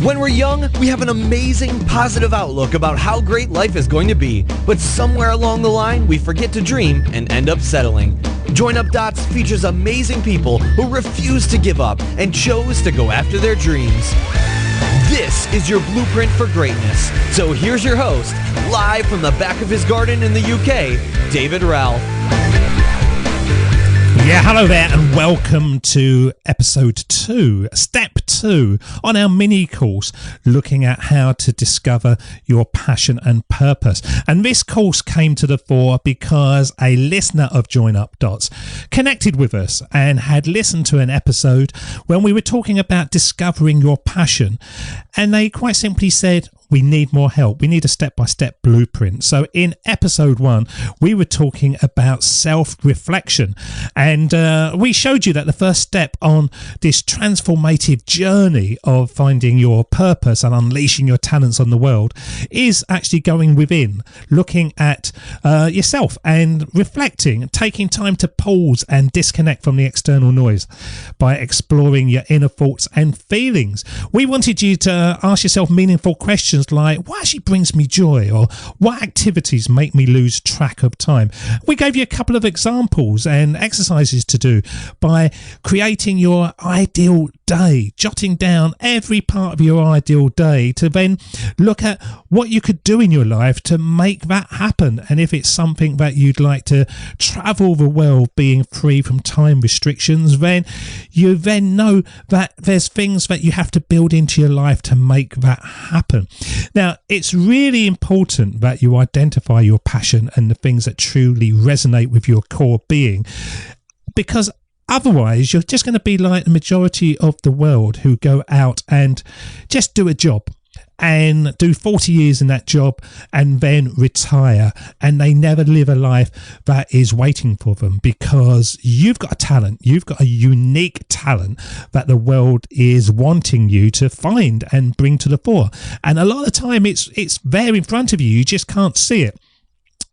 When we're young, we have an amazing, positive outlook about how great life is going to be, but somewhere along the line, we forget to dream and end up settling. Join Up Dots features amazing people who refuse to give up and chose to go after their dreams. This is your blueprint for greatness. So here's your host, live from the back of his garden in the UK, David Ralph. Yeah, hello there and welcome to episode 2, step 2 on our mini course looking at how to discover your passion and purpose. And this course came to the fore because a listener of Join Up Dots connected with us and had listened to an episode when we were talking about discovering your passion. And they quite simply said, we need more help. We need a step-by-step blueprint. So in episode 1, we were talking about self-reflection. And we showed you that the first step on this transformative journey of finding your purpose and unleashing your talents on the world is actually going within, looking at yourself and reflecting, taking time to pause and disconnect from the external noise by exploring your inner thoughts and feelings. We wanted you to ask yourself meaningful questions like what actually brings me joy, or what activities make me lose track of time. We gave you a couple of examples and exercises to do by creating your ideal day, jotting down every part of your ideal day to then look at what you could do in your life to make that happen. And if it's something that you'd like to travel the world being free from time restrictions, then you then know that there's things that you have to build into your life to make that happen. Now, it's really important that you identify your passion and the things that truly resonate with your core being, because otherwise you're just going to be like the majority of the world who go out and just do a job and do 40 years in that job and then retire, and they never live a life that is waiting for them, because you've got a talent, you've got a unique talent that the world is wanting you to find and bring to the fore. And a lot of the time it's there in front of you, you just can't see it.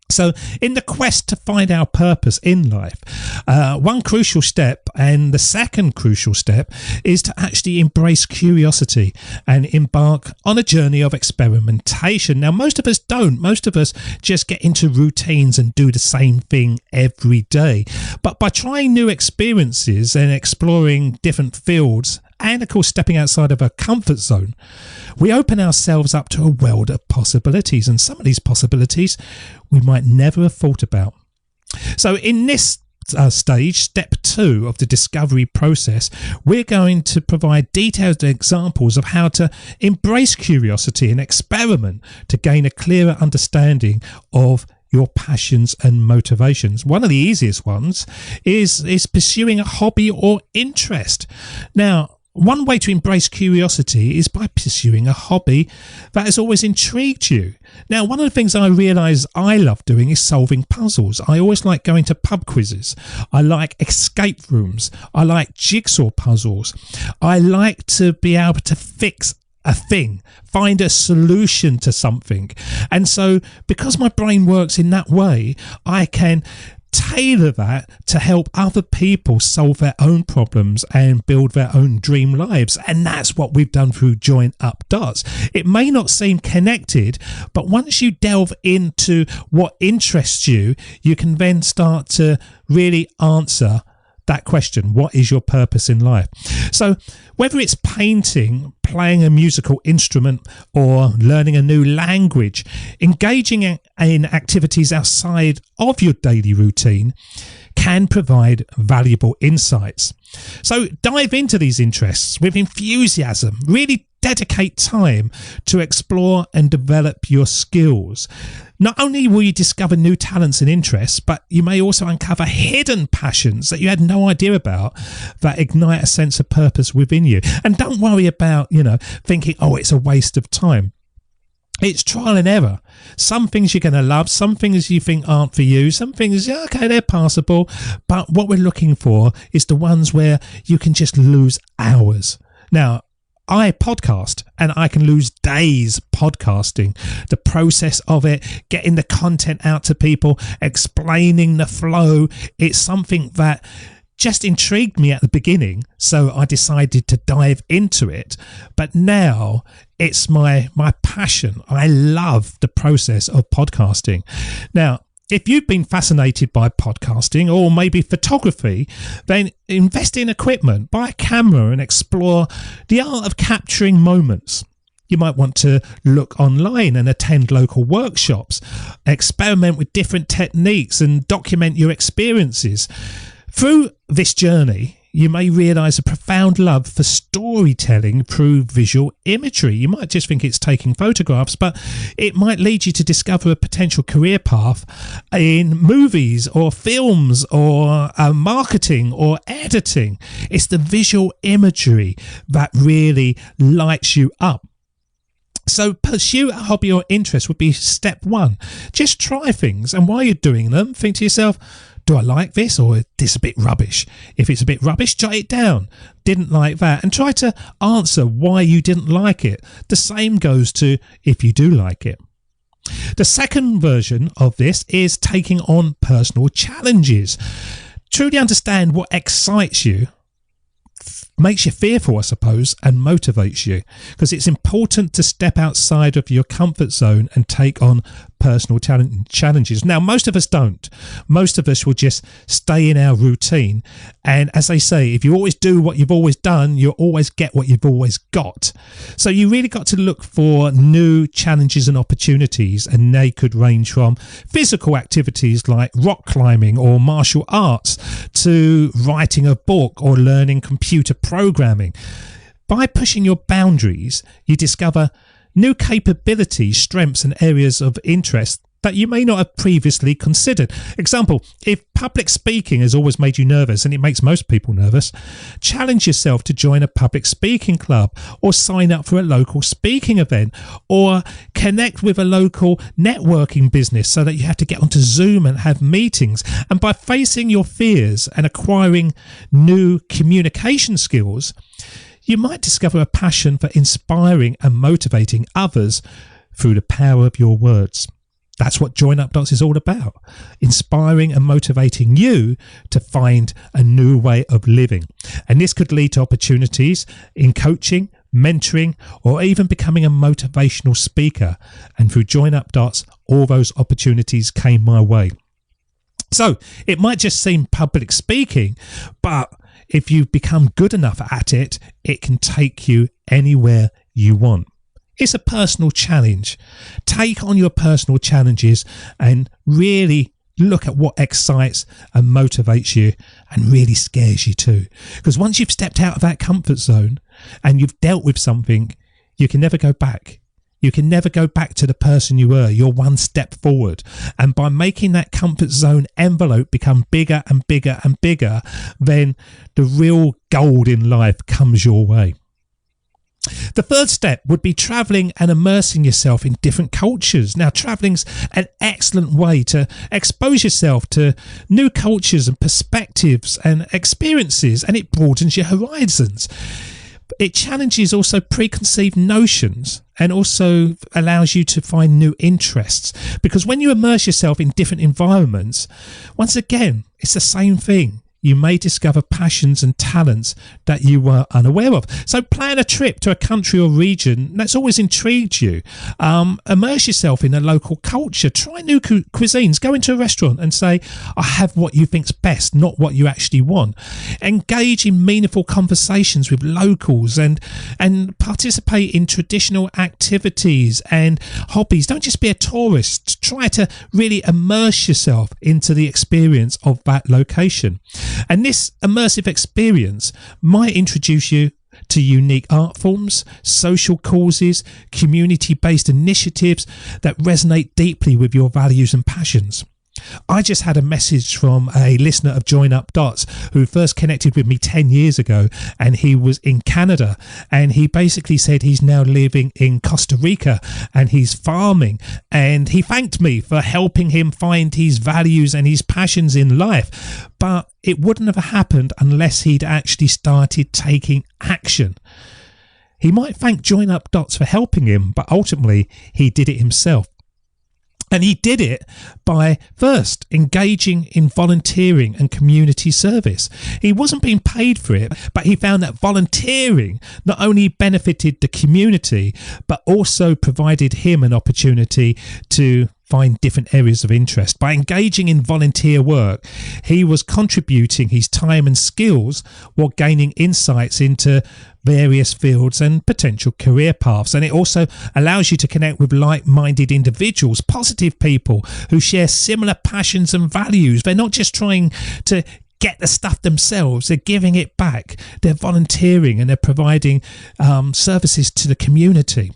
So in the quest to find our purpose in life, one crucial step, and the second crucial step, is to actually embrace curiosity and embark on a journey of experimentation. Now, most of us don't. Most of us just get into routines and do the same thing every day. But by trying new experiences and exploring different fields, and of course stepping outside of our comfort zone, we open ourselves up to a world of possibilities, and some of these possibilities we might never have thought about. So in this stage, step 2 of the discovery process, we're going to provide detailed examples of how to embrace curiosity and experiment to gain a clearer understanding of your passions and motivations. One of the easiest ones is pursuing a hobby or interest. Now, one way to embrace curiosity is by pursuing a hobby that has always intrigued you. Now, one of the things I realise I love doing is solving puzzles. I always like going to pub quizzes. I like escape rooms. I like jigsaw puzzles. I like to be able to fix a thing, find a solution to something. And so because my brain works in that way, I can tailor that to help other people solve their own problems and build their own dream lives. And that's what we've done through Join Up Dots. It may not seem connected, but once you delve into what interests you, you can then start to really answer that question: what is your purpose in life? So whether it's painting, playing a musical instrument, or learning a new language, engaging in activities outside of your daily routine can provide valuable insights. So dive into these interests with enthusiasm. Really dedicate time to explore and develop your skills. Not only will you discover new talents and interests, but you may also uncover hidden passions that you had no idea about that ignite a sense of purpose within you. And don't worry about, thinking, oh, it's a waste of time. It's trial and error. Some things you're going to love, some things you think aren't for you, some things, okay, they're passable. But what we're looking for is the ones where you can just lose hours. Now, I podcast and I can lose days podcasting. The process of it, getting the content out to people, explaining the flow, it's something that just intrigued me at the beginning, so I decided to dive into it. But now it's my passion. I love the process of podcasting. Now, if you've been fascinated by podcasting or maybe photography, then invest in equipment, buy a camera and explore the art of capturing moments. You might want to look online and attend local workshops, experiment with different techniques and document your experiences. Through this journey, you may realise a profound love for storytelling through visual imagery. You might just think it's taking photographs, but it might lead you to discover a potential career path in movies or films or marketing or editing. It's the visual imagery that really lights you up. So pursue a hobby or interest would be step one. Just try things, and while you're doing them, think to yourself, do I like this, or is this a bit rubbish? If it's a bit rubbish, jot it down. Didn't like that, and try to answer why you didn't like it. The same goes to if you do like it. The second version of this is taking on personal challenges. Truly understand what excites you, makes you fearful, I suppose, and motivates you, because it's important to step outside of your comfort zone and take on personal challenges. Now, most of us don't. Most of us will just stay in our routine. And as they say, if you always do what you've always done, you'll always get what you've always got. So you really got to look for new challenges and opportunities, and they could range from physical activities like rock climbing or martial arts to writing a book or learning computer programming. By pushing your boundaries, you discover new capabilities, strengths and areas of interest that you may not have previously considered. Example, if public speaking has always made you nervous, and it makes most people nervous, challenge yourself to join a public speaking club or sign up for a local speaking event or connect with a local networking business so that you have to get onto Zoom and have meetings. And by facing your fears and acquiring new communication skills, you might discover a passion for inspiring and motivating others through the power of your words. That's what Join Up Dots is all about, inspiring and motivating you to find a new way of living. And this could lead to opportunities in coaching, mentoring, or even becoming a motivational speaker. And through Join Up Dots, all those opportunities came my way. So it might just seem public speaking, but if you become good enough at it, it can take you anywhere you want. It's a personal challenge. Take on your personal challenges and really look at what excites and motivates you and really scares you too. Because once you've stepped out of that comfort zone and you've dealt with something, you can never go back. You can never go back to the person you were. You're one step forward. And by making that comfort zone envelope become bigger and bigger and bigger, then the real gold in life comes your way. The third step would be traveling and immersing yourself in different cultures. Now, traveling's an excellent way to expose yourself to new cultures and perspectives and experiences, and it broadens your horizons. It challenges also preconceived notions and also allows you to find new interests, because when you immerse yourself in different environments, once again, it's the same thing. You may discover passions and talents that you were unaware of. So plan a trip to a country or region that's always intrigued you. Immerse yourself in a local culture. Try new cuisines. Go into a restaurant and say, I have what you think's best, not what you actually want. Engage in meaningful conversations with locals and participate in traditional activities and hobbies. Don't just be a tourist. Try to really immerse yourself into the experience of that location. And this immersive experience might introduce you to unique art forms, social causes, community-based initiatives that resonate deeply with your values and passions. I just had a message from a listener of Join Up Dots who first connected with me 10 years ago, and he was in Canada, and he basically said he's now living in Costa Rica and he's farming, and he thanked me for helping him find his values and his passions in life, but it wouldn't have happened unless he'd actually started taking action. He might thank Join Up Dots for helping him, but ultimately he did it himself. And he did it by first engaging in volunteering and community service. He wasn't being paid for it, but he found that volunteering not only benefited the community, but also provided him an opportunity to find different areas of interest. By engaging in volunteer work, he was contributing his time and skills while gaining insights into various fields and potential career paths. And it also allows you to connect with like-minded individuals, positive people who share similar passions and values. They're not just trying to get the stuff themselves, they're giving it back. They're volunteering and they're providing services to the community.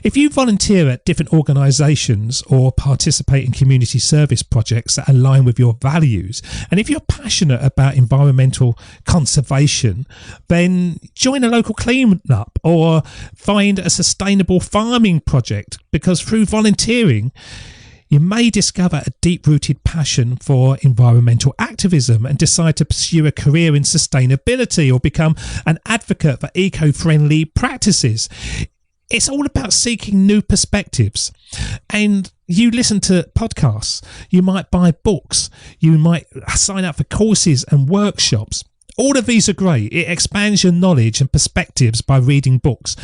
If you volunteer at different organisations or participate in community service projects that align with your values, and if you're passionate about environmental conservation, then join a local clean-up or find a sustainable farming project, because through volunteering, you may discover a deep-rooted passion for environmental activism and decide to pursue a career in sustainability or become an advocate for eco-friendly practices. It's all about seeking new perspectives. And you listen to podcasts, you might buy books, you might sign up for courses and workshops. All of these are great. It expands your knowledge and perspectives by reading books,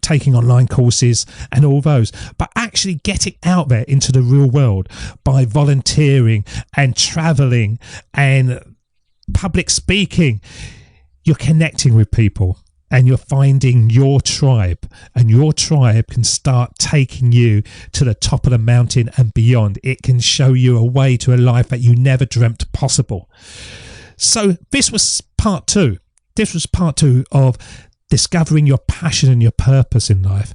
taking online courses and all those. But actually getting out there into the real world by volunteering and traveling and public speaking, you're connecting with people. And you're finding your tribe, and your tribe can start taking you to the top of the mountain and beyond. It can show you a way to a life that you never dreamt possible. So this was part two. This was part two of discovering your passion and your purpose in life.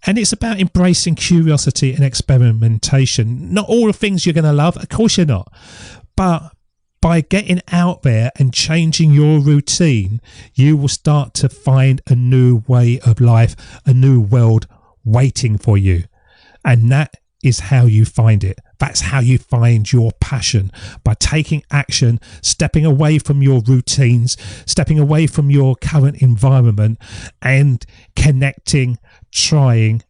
And it's about embracing curiosity and experimentation. Not all the things you're going to love, of course you're not. But by getting out there and changing your routine, you will start to find a new way of life, a new world waiting for you. And that is how you find it. That's how you find your passion, by taking action, stepping away from your routines, stepping away from your current environment, and connecting, trying,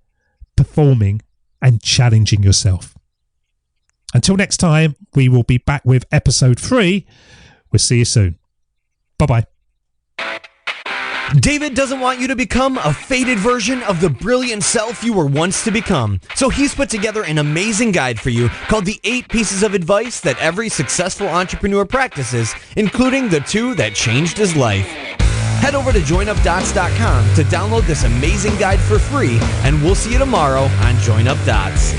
performing, and challenging yourself. Until next time, we will be back with episode 3. We'll see you soon. Bye-bye. David doesn't want you to become a faded version of the brilliant self you were once to become. So he's put together an amazing guide for you called the 8 Pieces of Advice That Every Successful Entrepreneur Practices, including the 2 that changed his life. Head over to joinupdots.com to download this amazing guide for free, and we'll see you tomorrow on Join Up Dots.